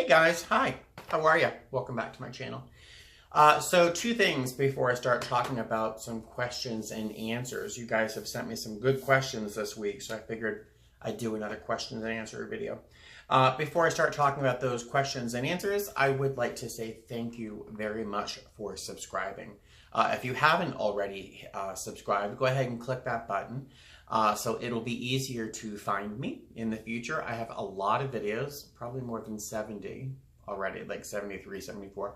Hey guys, hi, how are you? Welcome back to my channel. So two things before I start talking about some questions and answers. You guys have sent me some good questions this week, so I figured I'd do another questions and answer video. Before I start talking about those questions and answers, I would like to say thank you very much for subscribing. If you haven't already subscribed, go ahead and click that button. So it'll be easier to find me in the future. I have a lot of videos, probably more than 70 already, like 73, 74.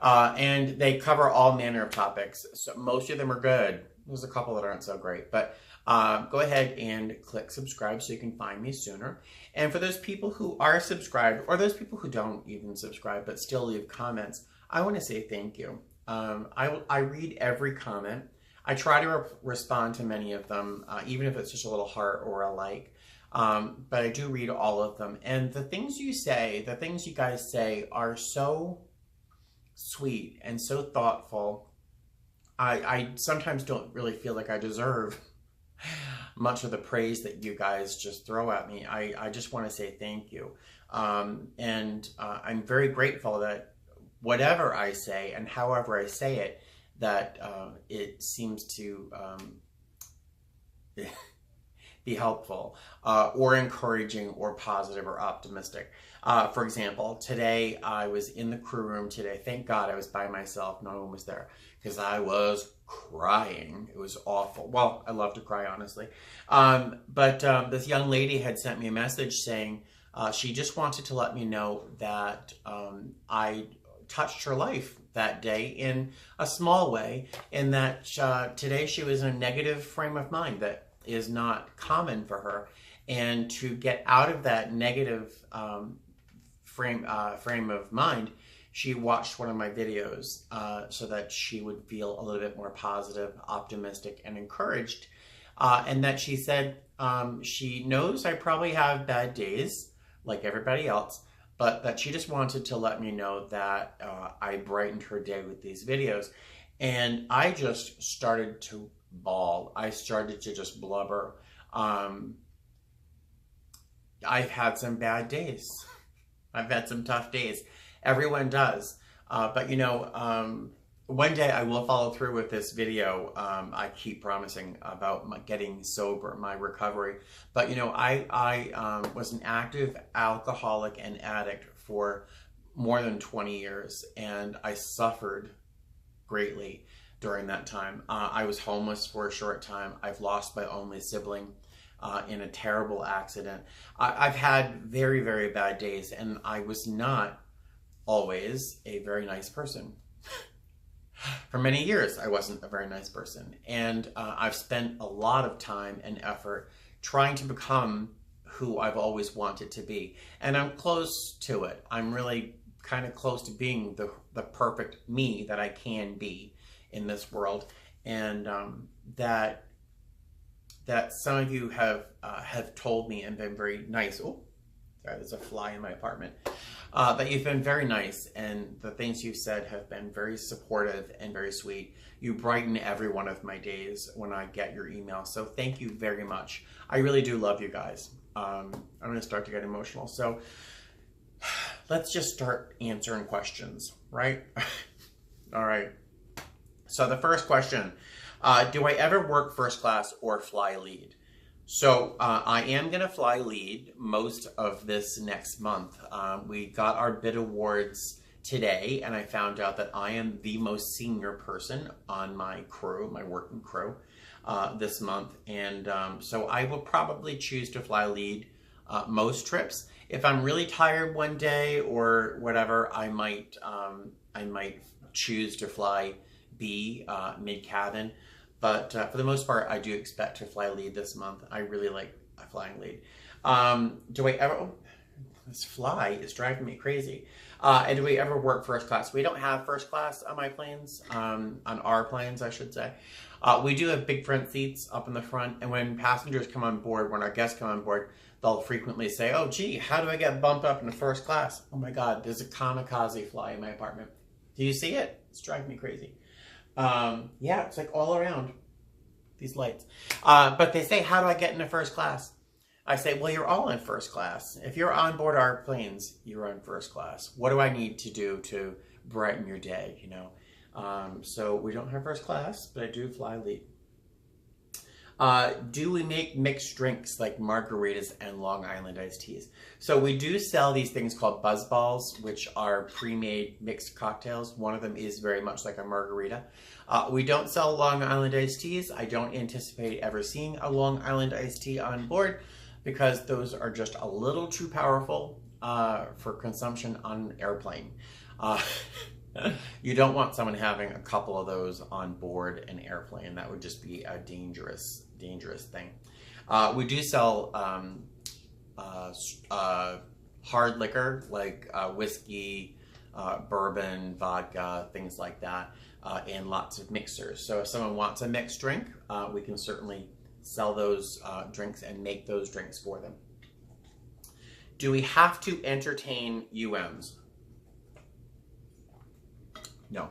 And they cover all manner of topics. So most of them are good. There's a couple that aren't so great, but go ahead and click subscribe so you can find me sooner. And for those people who are subscribed, or those people who don't even subscribe but still leave comments, I want to say thank you. I read every comment. I try to respond to many of them, even if it's just a little heart or a like. But I do read all of them. And the things you say, the things you guys say are so sweet and so thoughtful. I sometimes don't really feel like I deserve much of the praise that you guys just throw at me. I just want to say thank you. And I'm very grateful that whatever I say and however I say it, that it seems to be helpful or encouraging or positive or optimistic. For example, today I was in the crew room today. Thank God I was by myself. No one was there because I was crying. It was awful. Well, I love to cry, honestly. But this young lady had sent me a message saying she just wanted to let me know that I touched her life that day in a small way, and that today she was in a negative frame of mind that is not common for her, and to get out of that negative frame of mind, she watched one of my videos so that she would feel a little bit more positive, optimistic, and encouraged, and that she said she knows I probably have bad days like everybody else, but that she just wanted to let me know that I brightened her day with these videos. And I just started to bawl. I started to just blubber. I've had some bad days. I've had some tough days. Everyone does. But you know, one day I will follow through with this video. I keep promising about my getting sober, my recovery. But you know, I was an active alcoholic and addict for more than 20 years, and I suffered greatly during that time. I was homeless for a short time. I've lost my only sibling in a terrible accident. I've had very, very bad days, and I was not always a very nice person. For many years, I wasn't a very nice person. And I've spent a lot of time and effort trying to become who I've always wanted to be. And I'm close to it. I'm really kind of close to being the perfect me that I can be in this world. And that some of you have told me and been very nice. Oh, sorry, there's a fly in my apartment. That you've been very nice, and the things you've said have been very supportive and very sweet. You brighten every one of my days when I get your email. So thank you very much. I really do love you guys. I'm going to start to get emotional. So let's just start answering questions, right? All right. So the first question, do I ever work first class or fly lead? So I am going to fly lead most of this next month. We got our bid awards today, and I found out that I am the most senior person on my crew, my working crew, this month. And so I will probably choose to fly lead most trips. If I'm really tired one day or whatever, I might choose to fly B, mid-cabin. But for the most part, I do expect to fly lead this month. I really like flying lead. Do I ever... Oh, this fly is driving me crazy. And do we ever work first class? We don't have first class on my planes, on our planes, I should say. We do have big front seats up in the front. And when passengers come on board, when our guests come on board, they'll frequently say, oh, gee, how do I get bumped up into first class? Oh, my God, there's a kamikaze fly in my apartment. Do you see it? It's driving me crazy. Yeah, it's like all around these lights. But they say, how do I get into first class? I say, well, you're all in first class. If you're on board our planes, you're on first class. What do I need to do to brighten your day, you know? So we don't have first class, but I do fly lead. Do we make mixed drinks like margaritas and Long Island iced teas? So we do sell these things called buzz balls, which are pre-made mixed cocktails. One of them is very much like a margarita. We don't sell Long Island iced teas. I don't anticipate ever seeing a Long Island iced tea on board because those are just a little too powerful for consumption on an airplane. You don't want someone having a couple of those on board an airplane. That would just be a dangerous thing. We do sell hard liquor like whiskey, bourbon, vodka, things like that, and lots of mixers. So if someone wants a mixed drink, we can certainly sell those drinks and make those drinks for them. Do we have to entertain UMs? No.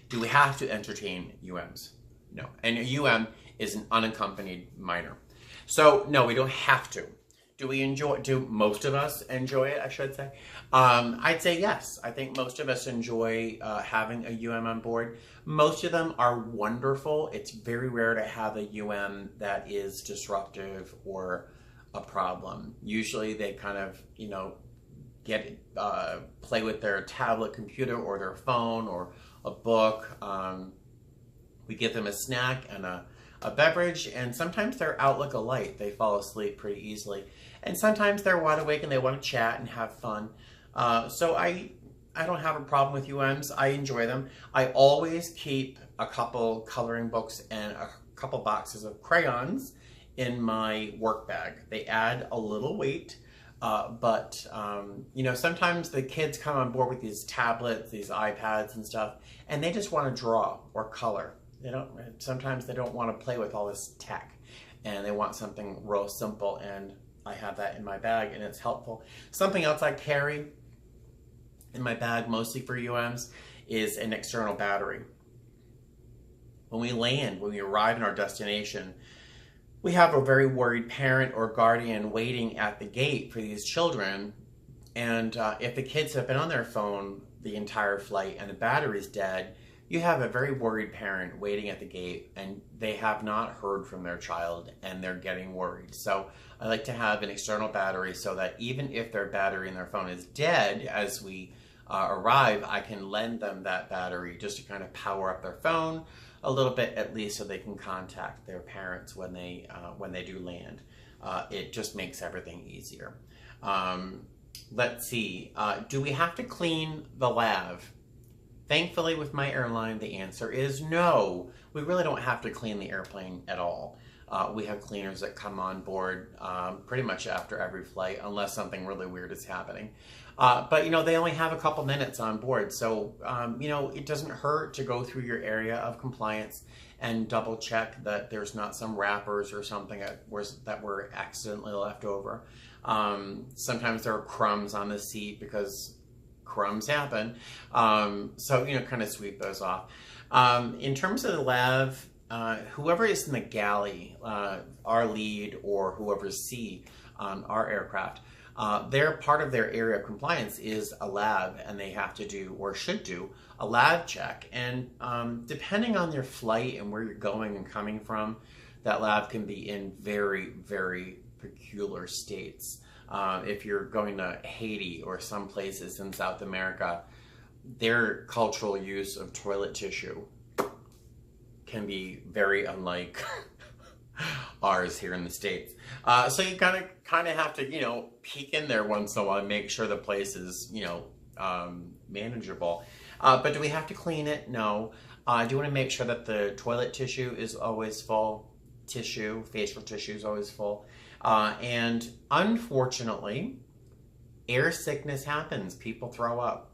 Do we have to entertain UMs? No. And a UM is an unaccompanied minor. So no, we don't have to. Do most of us enjoy it, I should say? I'd say yes. I think most of us enjoy having a UM on board. Most of them are wonderful. It's very rare to have a UM that is disruptive or a problem. Usually they kind of, you know, play with their tablet computer or their phone or a book. We give them a snack and a beverage, and sometimes they're out like a light. They fall asleep pretty easily. And sometimes they're wide awake and they want to chat and have fun. So I don't have a problem with UMs. I enjoy them. I always keep a couple coloring books and a couple boxes of crayons in my work bag. They add a little weight. But you know, sometimes the kids come on board with these tablets, these iPads and stuff, and they just want to draw or color. Sometimes they don't want to play with all this tech, and they want something real simple, and I have that in my bag, and it's helpful. Something else I carry in my bag, mostly for UMs, is an external battery. When we arrive in our destination, we have a very worried parent or guardian waiting at the gate for these children. And if the kids have been on their phone the entire flight and the battery's dead, you have a very worried parent waiting at the gate and they have not heard from their child and they're getting worried. So I like to have an external battery so that even if their battery in their phone is dead as we arrive, I can lend them that battery just to kind of power up their phone a little bit, at least, so they can contact their parents when they do land. It just makes everything easier. Let's see. Do we have to clean the LAV? Thankfully, with my airline, the answer is no. We really don't have to clean the airplane at all. We have cleaners that come on board pretty much after every flight, unless something really weird is happening. But, you know, they only have a couple minutes on board. So, you know, it doesn't hurt to go through your area of compliance and double check that there's not some wrappers or something that were accidentally left over. Sometimes there are crumbs on the seat because crumbs happen. So, you know, kind of sweep those off. In terms of the LAV, whoever is in the galley, our lead or whoever's C on our aircraft, their part of their area of compliance is a LAV, and they have to do or should do a LAV check. And depending on their flight and where you're going and coming from, that LAV can be in very, very peculiar states. If you're going to Haiti or some places in South America, their cultural use of toilet tissue can be very unlike ours here in the States. So you kind of have to, you know, peek in there once in a while and make sure the place is, you know, manageable. But do we have to clean it? No. I do want to make sure that the toilet tissue is always full. Facial tissue is always full. And unfortunately, air sickness happens. People throw up.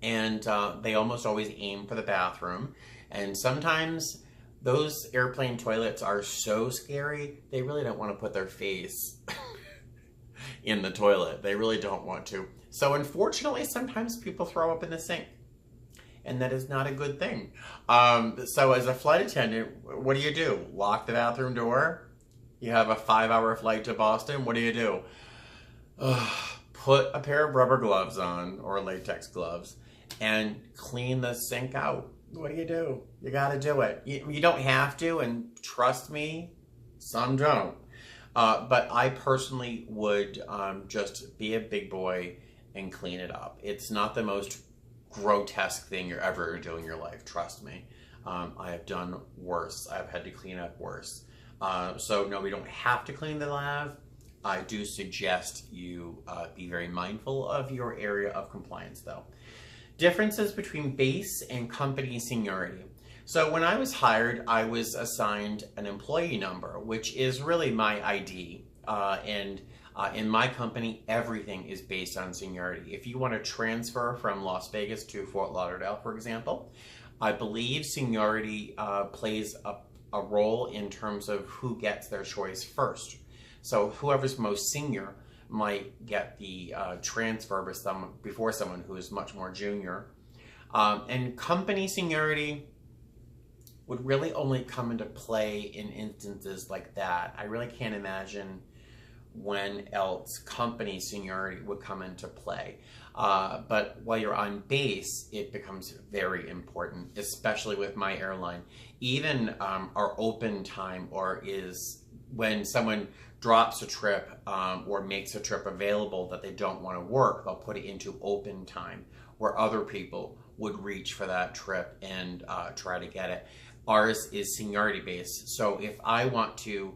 And they almost always aim for the bathroom. And sometimes those airplane toilets are so scary, they really don't want to put their face in the toilet. They really don't want to. So unfortunately, sometimes people throw up in the sink. And that is not a good thing. So as a flight attendant, what do? Lock the bathroom door? You have a 5-hour flight to Boston. What do? Put a pair of rubber gloves on, or latex gloves, and clean the sink out. What do? You got to do it. You don't have to, and trust me, some don't. But I personally would just be a big boy and clean it up. It's not the most grotesque thing you're ever doing in your life, trust me. I have done worse. I've had to clean up worse. So no, we don't have to clean the LAV. I do suggest you be very mindful of your area of compliance though. Differences between base and company seniority. So when I was hired, I was assigned an employee number, which is really my ID. In my company, everything is based on seniority. If you want to transfer from Las Vegas to Fort Lauderdale, for example, I believe seniority plays a role in terms of who gets their choice first. So whoever's most senior might get the transfer before someone who is much more junior. And company seniority would really only come into play in instances like that. I really can't imagine when else company seniority would come into play. But while you're on base, it becomes very important, especially with my airline. Even our open time, or is when someone drops a trip or makes a trip available that they don't want to work, they'll put it into open time where other people would reach for that trip and try to get it. Ours is seniority based. So if I want to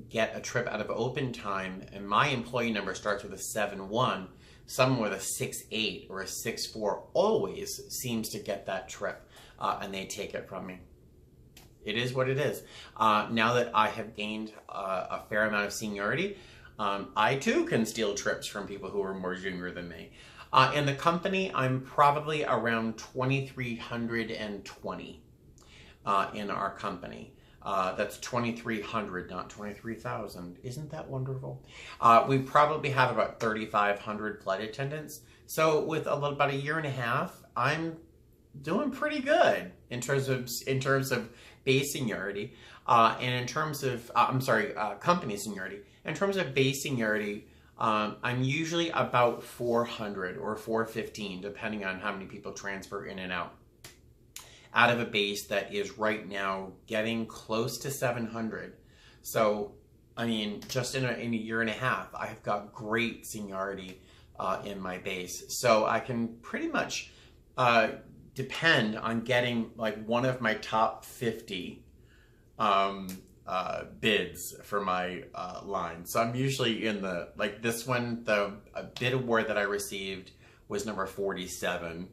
get a trip out of open time and my employee number starts with a 7-1, someone with a 6-8 or a 6-4 always seems to get that trip and they take it from me. It is what it is. Now that I have gained a fair amount of seniority, I too can steal trips from people who are more junior than me. In the company, I'm probably around 2,320 in our company. That's 2,300, not 23,000. Isn't that wonderful? We probably have about 3,500 flight attendants. So with about a year and a half, I'm doing pretty good in terms of base seniority, and in terms of company seniority. In terms of base seniority, I'm usually about 400 or 415, depending on how many people transfer in and out of a base that is right now getting close to 700. So, I mean, just in a year and a half, I've got great seniority in my base. So I can pretty much depend on getting like one of my top 50 bids for my line. So I'm usually in the, like this one, the bid award that I received was number 47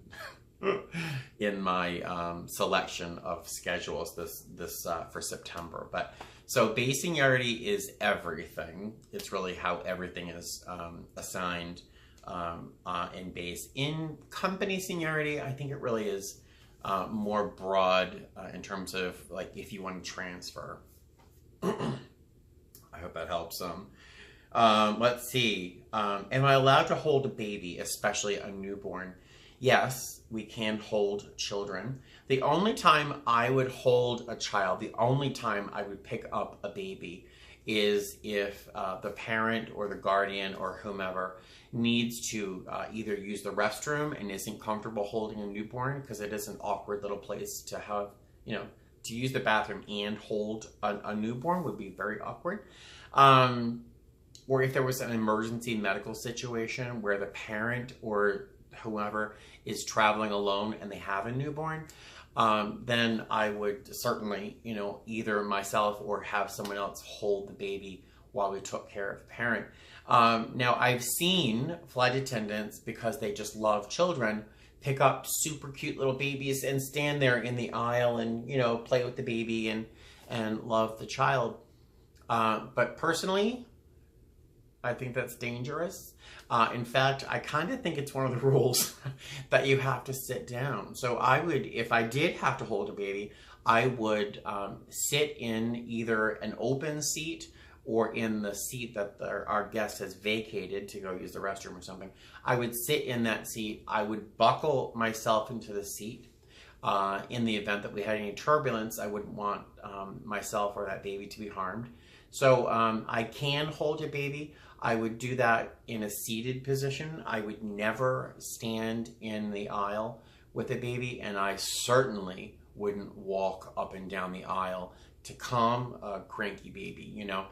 in my selection of schedules this for September. But so base seniority is everything. It's really how everything is assigned in base. In company seniority, I think it really is more broad in terms of like if you want to transfer. I hope that helps some. Let's see. Am I allowed to hold a baby, especially a newborn? Yes, we can hold children. The only time I would hold a child, the only time I would pick up a baby is if the parent or the guardian or whomever needs to either use the restroom and isn't comfortable holding a newborn because it is an awkward little place to have, you know, to use the bathroom and hold a newborn would be very awkward. Or if there was an emergency medical situation where the parent or whoever is traveling alone and they have a newborn, then I would certainly, you know, either myself or have someone else hold the baby while we took care of the parent. Now, I've seen flight attendants, because they just love children, pick up super cute little babies and stand there in the aisle and, you know, play with the baby and love the child. But personally, I think that's dangerous. In fact, I kind of think it's one of the rules that you have to sit down. So I would, if I did have to hold a baby, I would sit in either an open seat or in the seat that our guest has vacated to go use the restroom or something. I would sit in that seat. I would buckle myself into the seat. In the event that we had any turbulence, I wouldn't want myself or that baby to be harmed. So I can hold a baby. I would do that in a seated position. I would never stand in the aisle with a baby, and I certainly wouldn't walk up and down the aisle to calm a cranky baby, you know.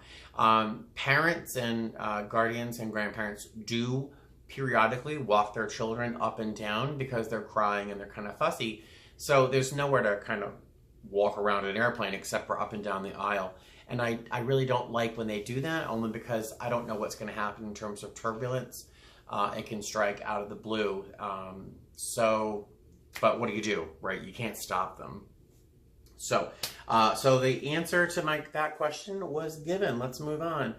Parents and guardians and grandparents do periodically walk their children up and down because they're crying and they're kind of fussy. So there's nowhere to kind of walk around an airplane except for up and down the aisle. And I really don't like when they do that, only because I don't know what's going to happen in terms of turbulence. It can strike out of the blue. But what do you do, right? You can't stop them. So the answer to that question was given. Let's move on.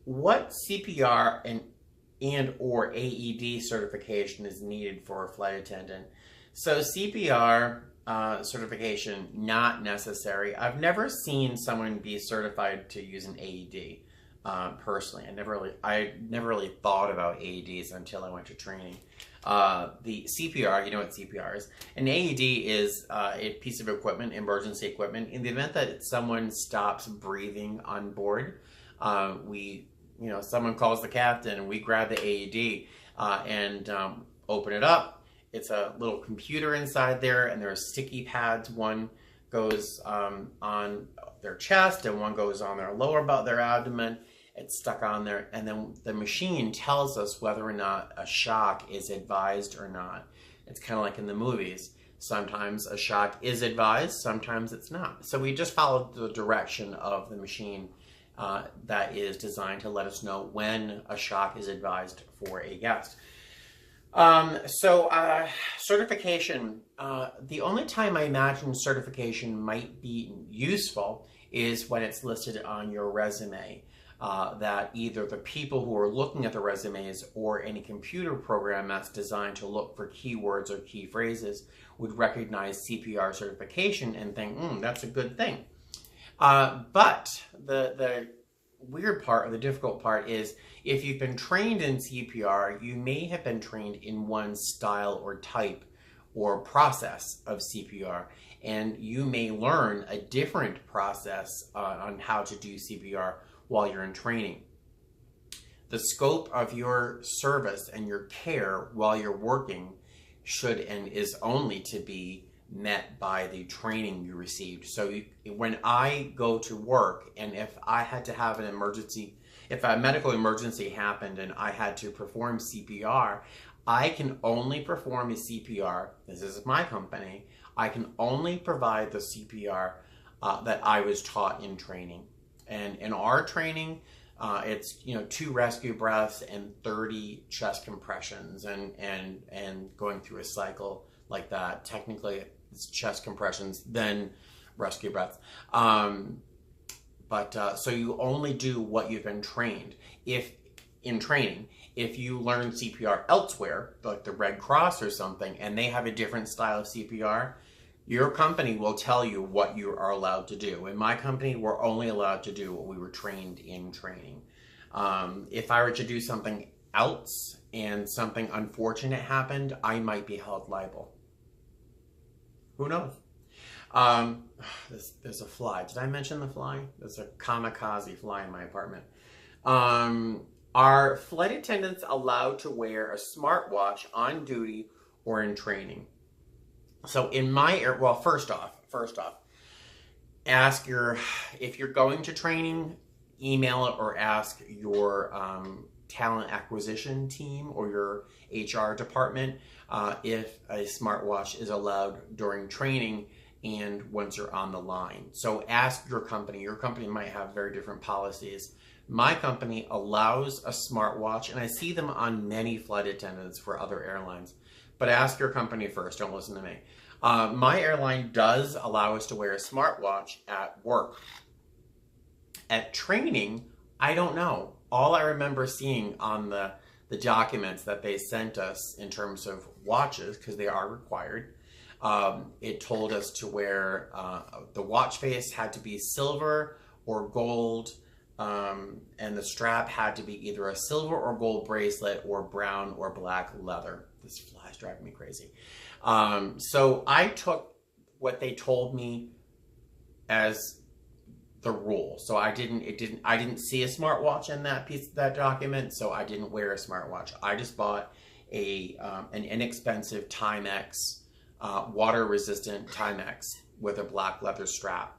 What CPR and or AED certification is needed for a flight attendant? So CPR certification, not necessary. I've never seen someone be certified to use an AED. Personally, I never really thought about AEDs until I went to training. The CPR, you know what CPR is. An AED is a piece of equipment, emergency equipment. In the event that someone stops breathing on board, someone calls the captain and we grab the AED and open it up. It's a little computer inside there, and there are sticky pads. One goes on their chest and one goes on their lower butt, their abdomen. It's stuck on there, and then the machine tells us whether or not a shock is advised or not. It's kind of like in the movies. Sometimes a shock is advised, sometimes it's not. So we just follow the direction of the machine that is designed to let us know when a shock is advised for a guest. Certification. The only time I imagine certification might be useful is when it's listed on your resume. That either the people who are looking at the resumes or any computer program that's designed to look for keywords or key phrases would recognize CPR certification and think, that's a good thing. But the weird part, or the difficult part, is if you've been trained in CPR, you may have been trained in one style or type or process of CPR, and you may learn a different process on how to do CPR while you're in training. The scope of your service and your care while you're working should and is only to be met by the training you received. So when I go to work, and if I had to have an emergency, if a medical emergency happened and I had to perform CPR, I can only perform a CPR, this is my company, I can only provide the CPR that I was taught in training. And in our training, it's 2 rescue breaths and 30 chest compressions, and going through a cycle like that. Technically, it's chest compressions, then rescue breaths. So you only do what you've been trained. If you learn CPR elsewhere, like the Red Cross or something, and they have a different style of CPR, your company will tell you what you are allowed to do. In my company, we're only allowed to do what we were trained in training. If I were to do something else and something unfortunate happened, I might be held liable. Who knows? There's a fly. Did I mention the fly? There's a kamikaze fly in my apartment. Are flight attendants allowed to wear a smartwatch on duty or in training? So in my first off, if you're going to training, email it or ask your talent acquisition team or your HR department if a smartwatch is allowed during training and once you're on the line. So ask your company. Your company might have very different policies. My company allows a smartwatch, and I see them on many flight attendants for other airlines. But ask your company first, don't listen to me. My airline does allow us to wear a smartwatch at work. At training, I don't know. All I remember seeing on the documents that they sent us in terms of watches, because they are required, it told us to wear, the watch face had to be silver or gold, and the strap had to be either a silver or gold bracelet or brown or black leather. This fly is driving me crazy. So I took what they told me as the rule. So I didn't see a smartwatch in that document, so I didn't wear a smartwatch. I just bought an inexpensive Timex, water resistant Timex with a black leather strap.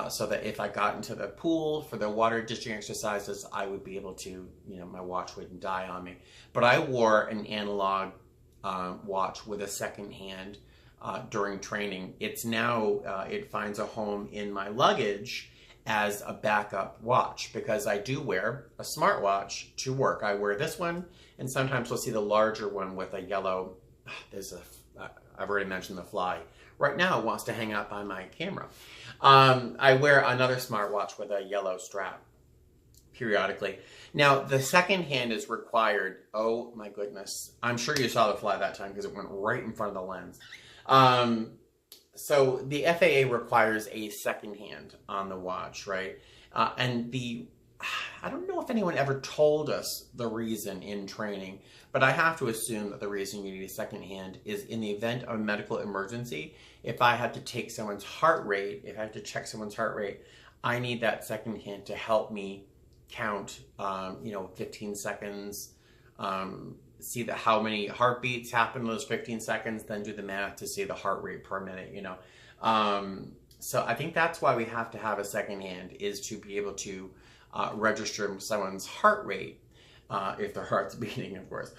So that if I got into the pool for the water discharging exercises, I would be able to, my watch wouldn't die on me. But I wore an analog watch with a second hand during training. It's now, it finds a home in my luggage as a backup watch, because I do wear a smartwatch to work. I wear this one, and sometimes we'll see the larger one with a yellow, I've already mentioned the fly. Right now it wants to hang out by my camera. I wear another smartwatch with a yellow strap periodically. Now, the second hand is required. Oh my goodness. I'm sure you saw the fly that time because it went right in front of the lens. So the FAA requires a second hand on the watch, right? I don't know if anyone ever told us the reason in training, but I have to assume that the reason you need a second hand is in the event of a medical emergency. If I had to take someone's heart rate, if I had to check someone's heart rate, I need that second hand to help me count, 15 seconds, see how many heartbeats happen in those 15 seconds, then do the math to see the heart rate per minute, So I think that's why we have to have a second hand, is to be able to register someone's heart rate, if their heart's beating, of course.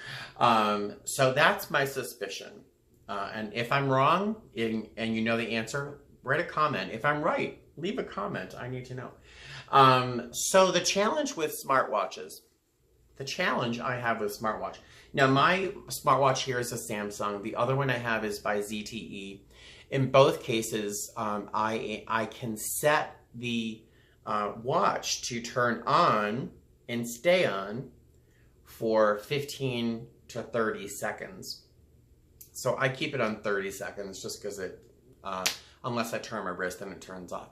So that's my suspicion. And if I'm wrong and you know the answer, write a comment. If I'm right, leave a comment. I need to know. So the challenge with smartwatches, the challenge I have with smartwatch. Now my smartwatch here is a Samsung. The other one I have is by ZTE. In both cases, I can set the watch to turn on and stay on for 15 to 30 seconds. So I keep it on 30 seconds just because unless I turn my wrist, then it turns off.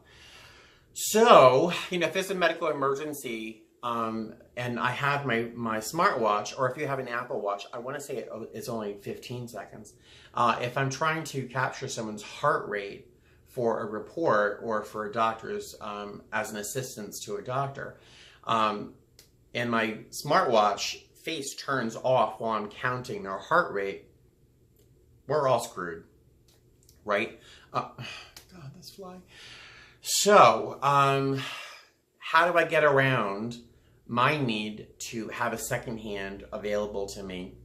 So, if there's a medical emergency and I have my smartwatch, or if you have an Apple Watch, I want to say it's only 15 seconds. If I'm trying to capture someone's heart rate for a report or for a doctor's, as an assistance to a doctor, and my smartwatch face turns off while I'm counting their heart rate, we're all screwed, right? God, this fly. So, how do I get around my need to have a second hand available to me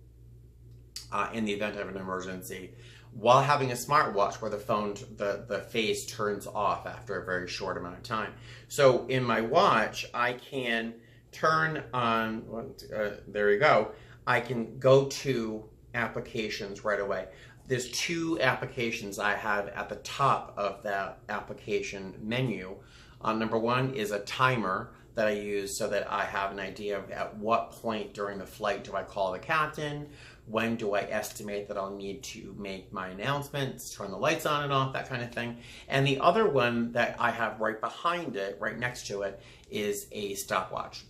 in the event of an emergency, while having a smartwatch where the face turns off after a very short amount of time? So in my watch, I can turn on, there we go. I can go to applications right away. There's two applications I have at the top of that application menu. Number one is a timer that I use so that I have an idea of at what point during the flight do I call the captain, when do I estimate that I'll need to make my announcements, turn the lights on and off, that kind of thing. And the other one that I have right behind it, right next to it, is a stopwatch.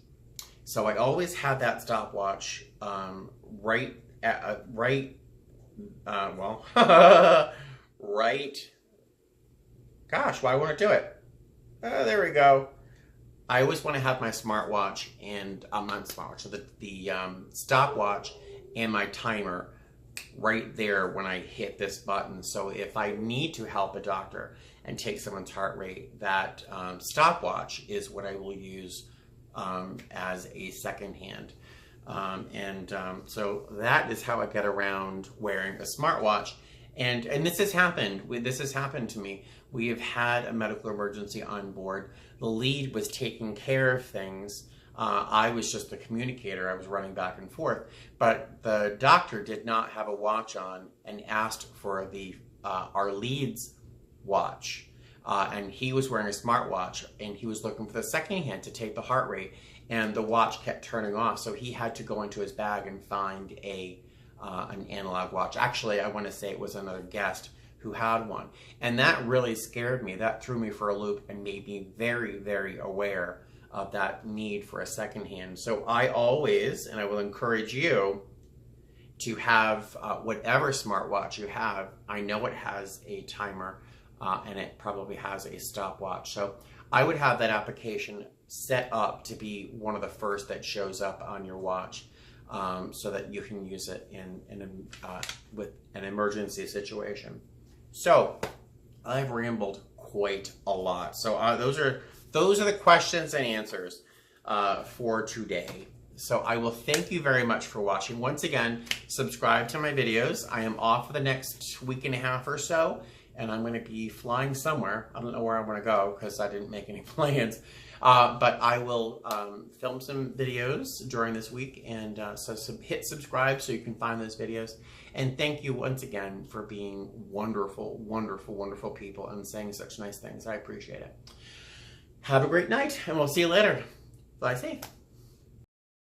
So I always have that stopwatch right, gosh, why won't it do it? There we go. I always want to have my smartwatch and, not smartwatch, so the stopwatch and my timer right there when I hit this button. So if I need to help a doctor and take someone's heart rate, that stopwatch is what I will use as a second hand. So that is how I get around wearing a smartwatch. And this has happened. This has happened to me. We have had a medical emergency on board. The lead was taking care of things. I was just the communicator. I was running back and forth. But the doctor did not have a watch on and asked for our lead's watch. And he was wearing a smartwatch, and he was looking for the second hand to take the heart rate, and the watch kept turning off. So he had to go into his bag and find an analog watch. Actually, I want to say it was another guest who had one. And that really scared me. That threw me for a loop and made me very, very aware of that need for a second hand. So I always, and I will encourage you to have whatever smartwatch you have. I know it has a timer and it probably has a stopwatch. So I would have that application set up to be one of the first that shows up on your watch, so that you can use it with an emergency situation. So I've rambled quite a lot. So those are the questions and answers for today. So I will thank you very much for watching. Once again, subscribe to my videos. I am off for the next week and a half or so, and I'm going to be flying somewhere. I don't know where I'm going to go because I didn't make any plans. But I will film some videos during this week, and so hit subscribe so you can find those videos. And thank you once again for being wonderful, wonderful, wonderful people and saying such nice things. I appreciate it. Have a great night, and we'll see you later. Fly safe.